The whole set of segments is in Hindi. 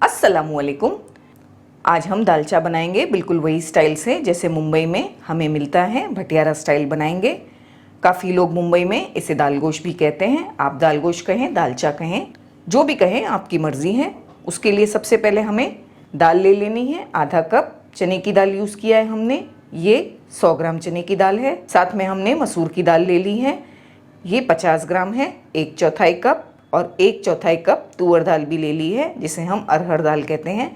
अस्सलामुअलैकुम। आज हम दालचा बनाएंगे बिल्कुल वही स्टाइल से जैसे मुंबई में हमें मिलता है, भटियारा स्टाइल बनाएंगे। काफ़ी लोग मुंबई में इसे दाल गोश भी कहते हैं। आप दाल गोश कहें, दालचा कहें, जो भी कहें आपकी मर्ज़ी है। उसके लिए सबसे पहले हमें दाल ले लेनी है। आधा कप चने की दाल यूज़ किया है हमने, ये 100 ग्राम चने की दाल है। साथ में हमने मसूर की दाल ले ली है, ये 50 ग्राम है। 1/4 कप और 1/4 कप तुअर दाल भी ले ली है, जिसे हम अरहर दाल कहते हैं।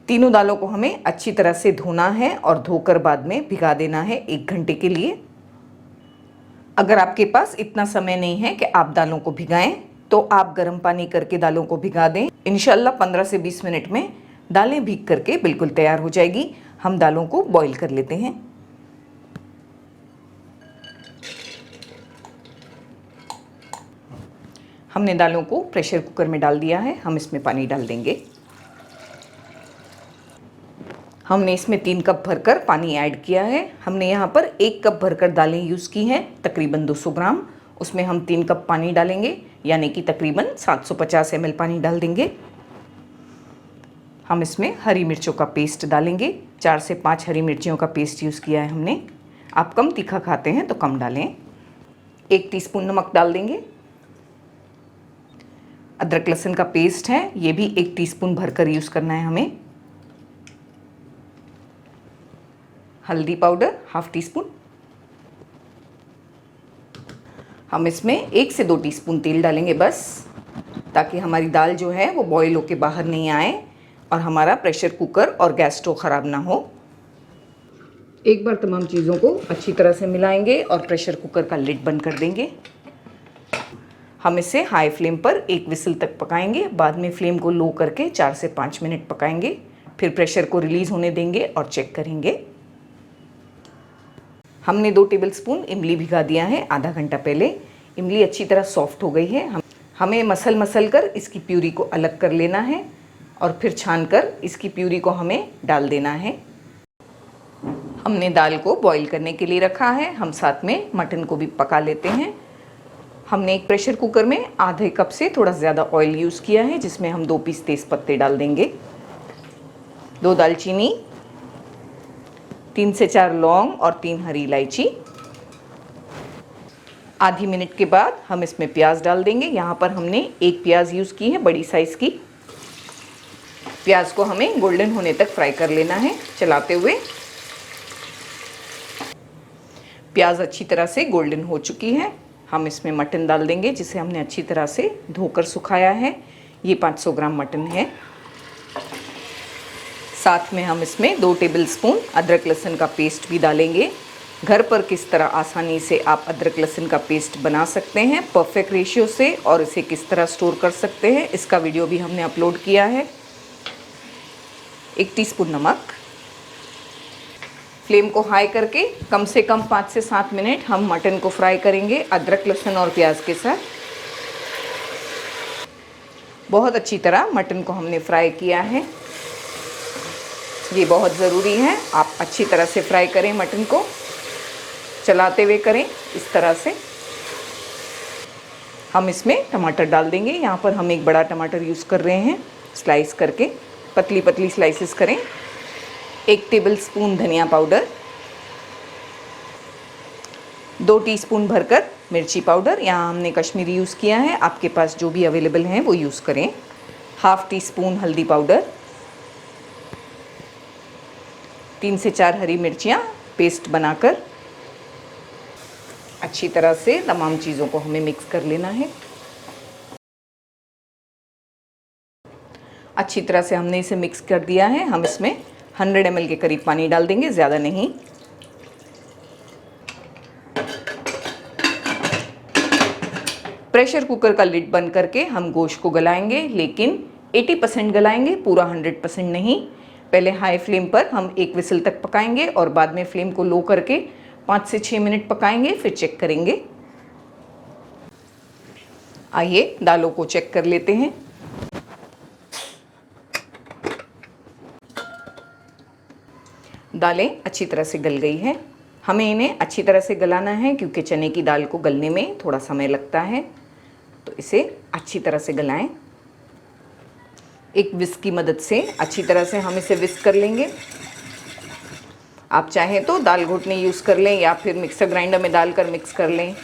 तीनों दालों को हमें अच्छी तरह से धोना है और धोकर बाद में भिगा देना है 1 घंटे के लिए। अगर आपके पास इतना समय नहीं है कि आप दालों को भिगाएं, तो आप गर्म पानी करके दालों को भिगा दें। इंशाल्लाह 15 से 20 मिनट में दालें भीग करके बिल्कुल तैयार हो जाएगी। हम दालों को बॉईल कर लेते हैं। हमने दालों को प्रेशर कुकर में डाल दिया है। हम इसमें पानी डाल देंगे। हमने इसमें 3 कप भरकर पानी ऐड किया है। हमने यहाँ पर 1 कप भरकर दालें यूज़ की हैं, तकरीबन 200 ग्राम। उसमें हम 3 कप पानी डालेंगे, यानी कि तकरीबन 750 ml पानी डाल देंगे। हम इसमें हरी मिर्चों का पेस्ट डालेंगे। 4 से 5 हरी मिर्चियों का पेस्ट यूज़ किया है हमने। आप कम तीखा खाते हैं तो कम डालें। 1 टीस्पून नमक डाल देंगे। अदरक लहसुन का पेस्ट है, ये भी 1 टीस्पून भरकर यूज़ करना है हमें। हल्दी पाउडर 1/2 टीस्पून। हम इसमें 1 से 2 टीस्पून तेल डालेंगे बस, ताकि हमारी दाल जो है वो बॉईल होके बाहर नहीं आए और हमारा प्रेशर कुकर और गैस स्टोव ख़राब ना हो। एक बार तमाम चीज़ों को अच्छी तरह से मिलाएंगे और प्रेशर कुकर का लिड बंद कर देंगे। हम इसे हाई फ्लेम पर 1 विसल तक पकाएंगे। बाद में फ्लेम को लो करके 4 से 5 मिनट पकाएंगे। फिर प्रेशर को रिलीज़ होने देंगे और चेक करेंगे। हमने 2 टेबलस्पून इमली भिगा दिया है आधा घंटा पहले। इमली अच्छी तरह सॉफ्ट हो गई है। हमें मसल कर इसकी प्यूरी को अलग कर लेना है और फिर छान कर इसकी प्यूरी को हमें डाल देना है। हमने दाल को बॉईल करने के लिए रखा है। हम साथ में मटन को भी पका लेते हैं। हमने एक प्रेशर कुकर में आधे कप से थोड़ा ज़्यादा ऑयल यूज़ किया है, जिसमें हम 2 पीस तेज़ पत्ते डाल देंगे, 2 दालचीनी, 3 से 4 लौंग और 3 हरी इलायची। आधी मिनट के बाद हम इसमें प्याज डाल देंगे। यहाँ पर हमने 1 प्याज यूज़ की है, बड़ी साइज़ की। प्याज को हमें गोल्डन होने तक फ्राई कर लेना है चलाते हुए। प्याज अच्छी तरह से गोल्डन हो चुकी है। हम इसमें मटन डाल देंगे, जिसे हमने अच्छी तरह से धोकर सुखाया है। ये 500 ग्राम मटन है। साथ में हम इसमें 2 टेबलस्पून अदरक लहसुन का पेस्ट भी डालेंगे। घर पर किस तरह आसानी से आप अदरक लहसुन का पेस्ट बना सकते हैं परफेक्ट रेशियो से, और इसे किस तरह स्टोर कर सकते हैं, इसका वीडियो भी हमने अपलोड किया है। 1 टीस्पून नमक। फ्लेम को हाई करके कम से कम 5 से 7 मिनट हम मटन को फ्राई करेंगे अदरक लहसुन और प्याज के साथ। बहुत अच्छी तरह मटन को हमने फ्राई किया है। ये बहुत ज़रूरी है, आप अच्छी तरह से फ्राई करें मटन को, चलाते हुए करें इस तरह से। हम इसमें टमाटर डाल देंगे। यहाँ पर हम एक बड़ा टमाटर यूज़ कर रहे हैं, स्लाइस करके पतली पतली स्लाइसेस करें। 1 टेबलस्पून धनिया पाउडर, 2 टीस्पून भरकर मिर्ची पाउडर, यहाँ हमने कश्मीरी यूज़ किया है, आपके पास जो भी अवेलेबल हैं वो यूज़ करें। 1/2 टीस्पून हल्दी पाउडर, 3 से 4 हरी मिर्चियाँ पेस्ट बनाकर अच्छी तरह से तमाम चीज़ों को हमें मिक्स कर लेना है। अच्छी तरह से हमने इसे मिक्स कर दिया है। हम इसमें 100 ml के करीब पानी डाल देंगे, ज़्यादा नहीं। प्रेशर कुकर का लिड बंद करके हम गोश्त को गलाएंगे, लेकिन 80% गलाएंगे, पूरा 100% नहीं। पहले हाई फ्लेम पर हम 1 विसल तक पकाएंगे और बाद में फ्लेम को लो करके 5 से 6 मिनट पकाएंगे, फिर चेक करेंगे। आइए दालों को चेक कर लेते हैं। दालें अच्छी तरह से गल गई है। हमें इन्हें अच्छी तरह से गलाना है, क्योंकि चने की दाल को गलने में थोड़ा समय लगता है, तो इसे अच्छी तरह से गलाएं। एक विस्क की मदद से अच्छी तरह से हम इसे विस्क कर लेंगे। आप चाहें तो दाल घोटनी यूज़ कर लें या फिर मिक्सर ग्राइंडर में डालकर मिक्स कर लें।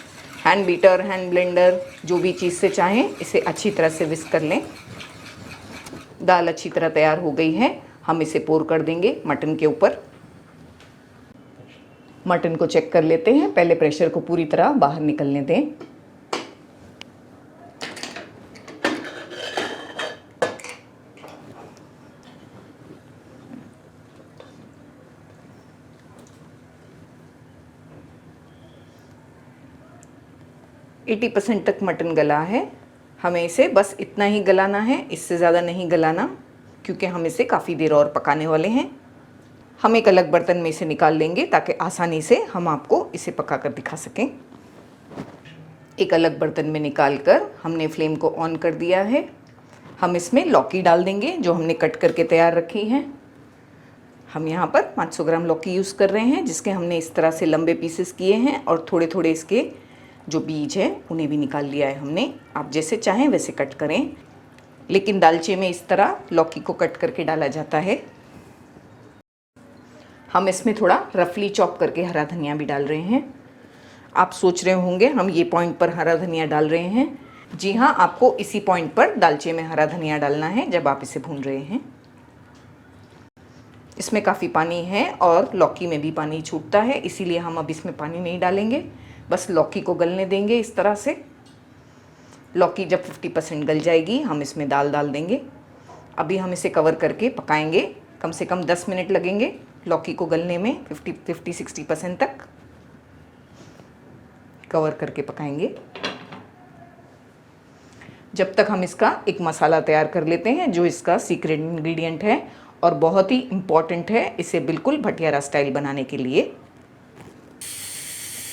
हैंड बीटर, हैंड ब्लेंडर, जो भी चीज़ से चाहें इसे अच्छी तरह से विस्क कर लें। दाल अच्छी तरह तैयार हो गई है। हम इसे पोर कर देंगे मटन के ऊपर। मटन को चेक कर लेते हैं। पहले प्रेशर को पूरी तरह बाहर निकलने दें। एटी 80% तक मटन गला है। हमें इसे बस इतना ही गलाना है, इससे ज़्यादा नहीं गलाना, क्योंकि हम इसे काफ़ी देर और पकाने वाले हैं। हम एक अलग बर्तन में इसे निकाल लेंगे ताकि आसानी से हम आपको इसे पका कर दिखा सकें। एक अलग बर्तन में निकाल कर हमने फ्लेम को ऑन कर दिया है। हम इसमें लौकी डाल देंगे जो हमने कट करके तैयार रखी है। हम यहाँ पर 500 ग्राम लौकी यूज़ कर रहे हैं, जिसके हमने इस तरह से लंबे पीसेस किए हैं और थोड़े थोड़े इसके जो बीज है उन्हें भी निकाल लिया है हमने। आप जैसे चाहें वैसे कट करें, लेकिन दालचे में इस तरह लौकी को कट करके डाला जाता है। हम इसमें थोड़ा रफली चॉप करके हरा धनिया भी डाल रहे हैं। आप सोच रहे होंगे हम ये पॉइंट पर हरा धनिया डाल रहे हैं। जी हाँ, आपको इसी पॉइंट पर दालचे में हरा धनिया डालना है जब आप इसे भून रहे हैं। इसमें काफ़ी पानी है और लौकी में भी पानी छूटता है, इसीलिए हम अब इसमें पानी नहीं डालेंगे। बस लौकी को गलने देंगे इस तरह से। लौकी जब 50% गल जाएगी हम इसमें दाल डाल देंगे। अभी हम इसे कवर करके पकाएंगे। कम से कम 10 मिनट लगेंगे लौकी को गलने में। 50-60% तक कवर करके पकाएंगे, जब तक हम इसका एक मसाला तैयार कर लेते हैं जो इसका सीक्रेट इंग्रेडिएंट है और बहुत ही इम्पॉर्टेंट है इसे बिल्कुल भटियारा स्टाइल बनाने के लिए।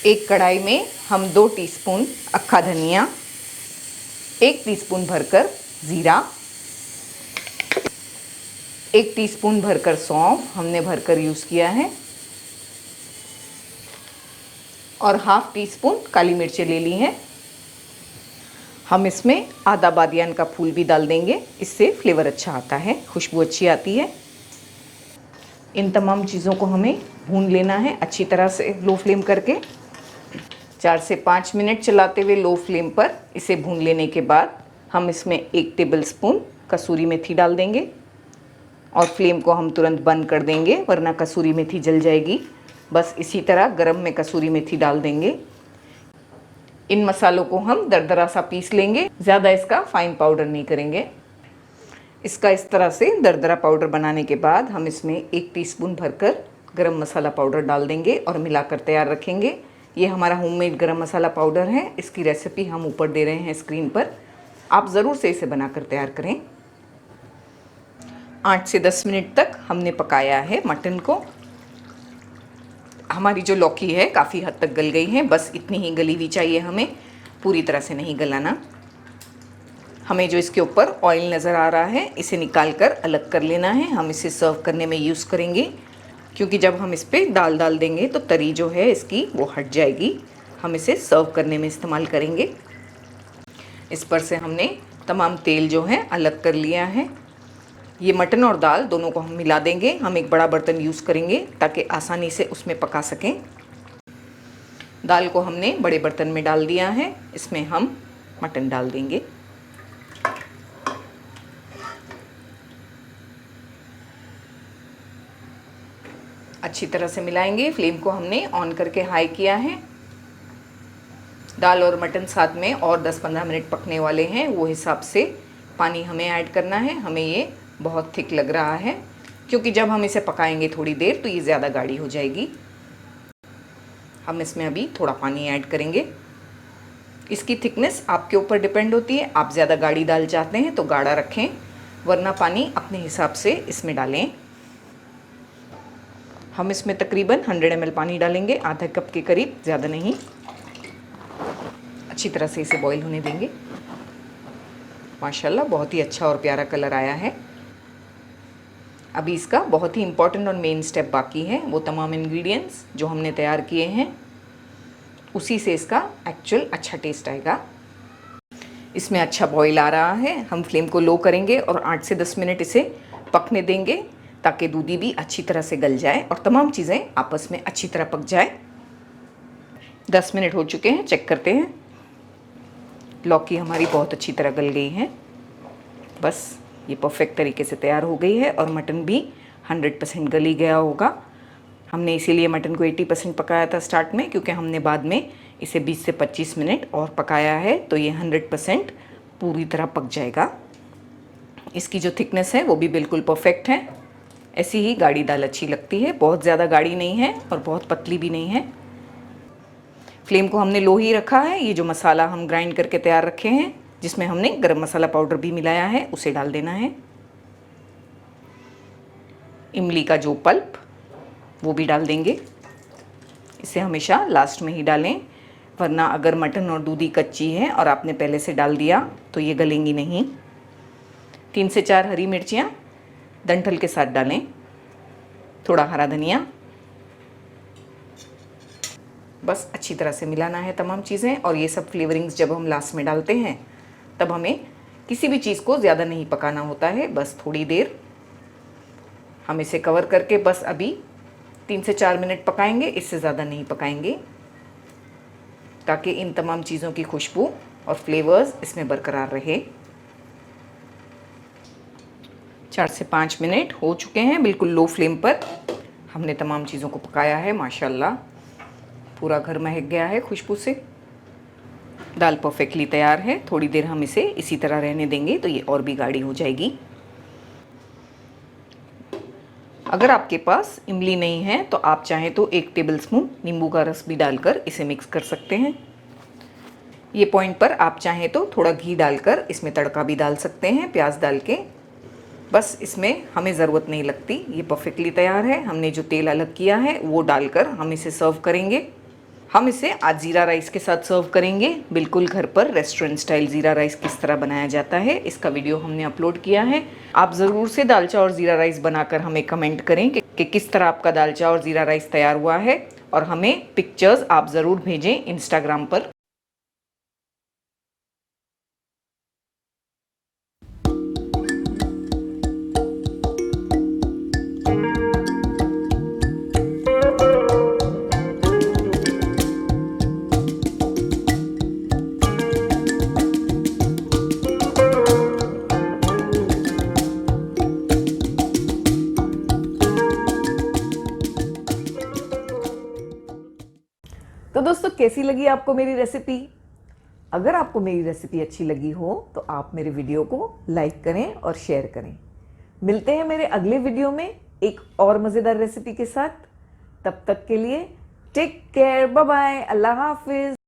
एक कढ़ाई में हम 2 टीस्पून अक्खा धनिया, 1 टीस्पून भरकर ज़ीरा, 1 टीस्पून भरकर सौंफ हमने भरकर यूज़ किया है, और हाफ टी स्पून काली मिर्चें ले ली हैं। हम इसमें आधा बादियान का फूल भी डाल देंगे, इससे फ्लेवर अच्छा आता है, खुशबू अच्छी आती है। इन तमाम चीज़ों को हमें भून लेना है अच्छी तरह से लो फ्लेम करके। 4 से 5 मिनट चलाते हुए लो फ्लेम पर इसे भून लेने के बाद हम इसमें 1 टेबलस्पून कसूरी मेथी डाल देंगे और फ्लेम को हम तुरंत बंद कर देंगे, वरना कसूरी मेथी जल जाएगी। बस इसी तरह गरम में कसूरी मेथी डाल देंगे। इन मसालों को हम दरदरा सा पीस लेंगे, ज़्यादा इसका फाइन पाउडर नहीं करेंगे। इसका इस तरह से दरदरा पाउडर बनाने के बाद हम इसमें 1 टीस्पून भरकर गरम मसाला पाउडर डाल देंगे और मिलाकर तैयार रखेंगे। ये हमारा होममेड गरम मसाला पाउडर है, इसकी रेसिपी हम ऊपर दे रहे हैं स्क्रीन पर, आप ज़रूर से इसे बनाकर तैयार करें। 8 से 10 मिनट तक हमने पकाया है मटन को। हमारी जो लौकी है काफ़ी हद तक गल गई है, बस इतनी ही गली हुई चाहिए हमें, पूरी तरह से नहीं गलाना। हमें जो इसके ऊपर ऑयल नज़र आ रहा है इसे निकाल कर अलग कर लेना है। हम इसे सर्व करने में यूज़ करेंगे, क्योंकि जब हम इस पर दाल डाल देंगे तो तरी जो है इसकी वो हट जाएगी। हम इसे सर्व करने में इस्तेमाल करेंगे। इस पर से हमने तमाम तेल जो है अलग कर लिया है। ये मटन और दाल दोनों को हम मिला देंगे। हम एक बड़ा बर्तन यूज़ करेंगे ताकि आसानी से उसमें पका सकें। दाल को हमने बड़े बर्तन में डाल दिया है, इसमें हम मटन डाल देंगे। अच्छी तरह से मिलाएंगे। फ्लेम को हमने ऑन करके हाई किया है। दाल और मटन साथ में और 10-15 मिनट पकने वाले हैं, वो हिसाब से पानी हमें ऐड करना है। हमें ये बहुत थिक लग रहा है, क्योंकि जब हम इसे पकाएंगे थोड़ी देर तो ये ज़्यादा गाढ़ी हो जाएगी। हम इसमें अभी थोड़ा पानी ऐड करेंगे। इसकी थिकनेस आपके ऊपर डिपेंड होती है, आप ज़्यादा गाढ़ी दाल चाहते हैं तो गाढ़ा रखें, वरना पानी अपने हिसाब से इसमें डालें। हम इसमें तकरीबन 100 ml पानी डालेंगे, आधा कप के करीब, ज़्यादा नहीं। अच्छी तरह से इसे बॉईल होने देंगे। माशाल्लाह बहुत ही अच्छा और प्यारा कलर आया है। अभी इसका बहुत ही इम्पॉर्टेंट और मेन स्टेप बाकी है। वो तमाम इंग्रेडिएंट्स जो हमने तैयार किए हैं उसी से इसका एक्चुअल अच्छा टेस्ट आएगा। इसमें अच्छा बॉईल आ रहा है। हम फ्लेम को लो करेंगे और 8 से 10 मिनट इसे पकने देंगे ताकि दूधी भी अच्छी तरह से गल जाए और तमाम चीज़ें आपस में अच्छी तरह पक जाए। 10 मिनट हो चुके हैं, चेक करते हैं। लौकी हमारी बहुत अच्छी तरह गल गई है। बस ये परफेक्ट तरीके से तैयार हो गई है और मटन भी 100% गल ही गया होगा। हमने इसीलिए मटन को 80% पकाया था स्टार्ट में, क्योंकि हमने बाद में इसे 20 से 25 मिनट और पकाया है, तो ये 100% पूरी तरह पक जाएगा। इसकी जो थिकनेस है वो भी बिल्कुल परफेक्ट है। ऐसी ही गाढ़ी दाल अच्छी लगती है, बहुत ज़्यादा गाढ़ी नहीं है और बहुत पतली भी नहीं है। फ्लेम को हमने लो ही रखा है। ये जो मसाला हम ग्राइंड करके तैयार रखे हैं, जिसमें हमने गरम मसाला पाउडर भी मिलाया है, उसे डाल देना है। इमली का जो पल्प वो भी डाल देंगे। इसे हमेशा लास्ट में ही डालें, वरना अगर मटन और दूधी कच्ची है और आपने पहले से डाल दिया तो ये गलेंगी नहीं। 3 से 4 हरी मिर्चियाँ डंठल के साथ डालें, थोड़ा हरा धनिया। बस अच्छी तरह से मिलाना है तमाम चीज़ें। और ये सब फ्लेवरिंग्स जब हम लास्ट में डालते हैं तब हमें किसी भी चीज़ को ज़्यादा नहीं पकाना होता है, बस थोड़ी देर हम इसे कवर करके बस अभी 3 से 4 मिनट पकाएंगे, इससे ज़्यादा नहीं पकाएंगे, ताकि इन तमाम चीज़ों की खुशबू और फ्लेवर्स इसमें बरकरार रहे। 4 से 5 मिनट हो चुके हैं, बिल्कुल लो फ्लेम पर हमने तमाम चीज़ों को पकाया है। माशाल्लाह पूरा घर महक गया है खुशबू से। दाल परफेक्टली तैयार है। थोड़ी देर हम इसे इसी तरह रहने देंगे तो ये और भी गाढ़ी हो जाएगी। अगर आपके पास इमली नहीं है तो आप चाहें तो 1 टेबलस्पून नींबू का रस भी डालकर इसे मिक्स कर सकते हैं। ये पॉइंट पर आप चाहें तो थोड़ा घी डालकर इसमें तड़का भी डाल सकते हैं, प्याज डाल के। बस इसमें हमें ज़रूरत नहीं लगती, ये परफेक्टली तैयार है। हमने जो तेल अलग किया है वो डालकर हम इसे सर्व करेंगे। हम इसे आज ज़ीरा राइस के साथ सर्व करेंगे। बिल्कुल घर पर रेस्टोरेंट स्टाइल ज़ीरा राइस किस तरह बनाया जाता है, इसका वीडियो हमने अपलोड किया है। आप ज़रूर से दालचा और ज़ीरा राइस बनाकर हमें कमेंट करें कि किस तरह आपका दालचा और ज़ीरा राइस तैयार हुआ है, और हमें पिक्चर्स आप ज़रूर भेजें इंस्टाग्राम पर। तो दोस्तों, कैसी लगी आपको मेरी रेसिपी? अगर आपको मेरी रेसिपी अच्छी लगी हो तो आप मेरे वीडियो को लाइक करें और शेयर करें। मिलते हैं मेरे अगले वीडियो में एक और मज़ेदार रेसिपी के साथ। तब तक के लिए टेक केयर, बाय बाय, अल्लाह हाफिज।